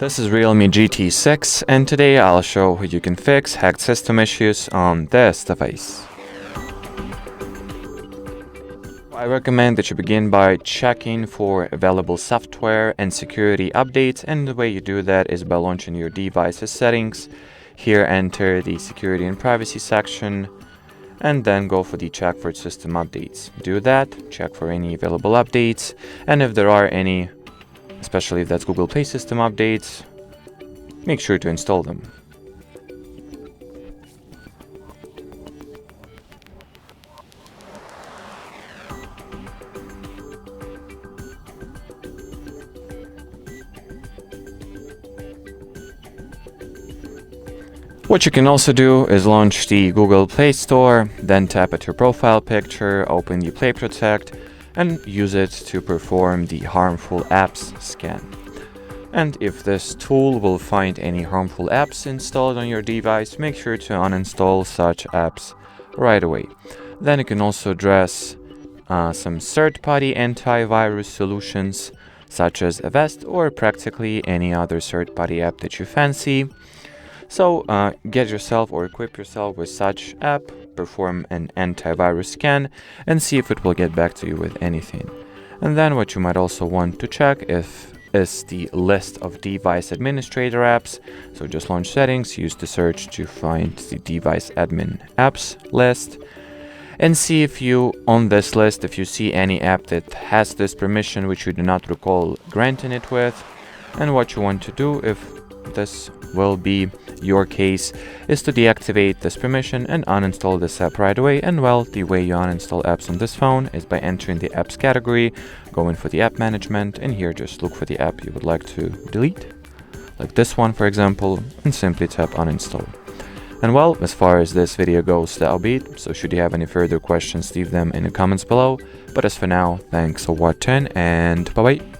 This is REALME GT6, and today I'll show how you can fix hacked system issues on this device. I recommend that you begin by checking for available software and security updates, and the way you do that is by launching your device's settings. Here enter the security and privacy section, and then go for the check for system updates. Do that, check for any available updates, and if there are any, especially if that's Google Play system updates, make sure to install them. What you can also do is launch the Google Play Store, then tap at your profile picture, open the Play Protect, and use it to perform the harmful apps scan. And if this tool will find any harmful apps installed on your device, make sure to uninstall such apps right away. Then you can also address some third-party antivirus solutions such as Avast or practically any other third-party app that you fancy. So get yourself or equip yourself with such app, perform an antivirus scan, and see if it will get back to you with anything. And then what you might also want to check is the list of device administrator apps. So just launch settings, use the search to find the device admin apps list, and see if you, on this list, if you see any app that has this permission which you do not recall granting it with. And what you want to do, if this will be your case, is to deactivate this permission and uninstall this app right away. And well, the way you uninstall apps on this phone is by entering the apps category, going for the app management, and here just look for the app you would like to delete, like this one for example, and simply tap uninstall. And well, as far as this video goes, that'll be it. So should you have any further questions, leave them in the comments below. But as for now, thanks for watching, and bye bye.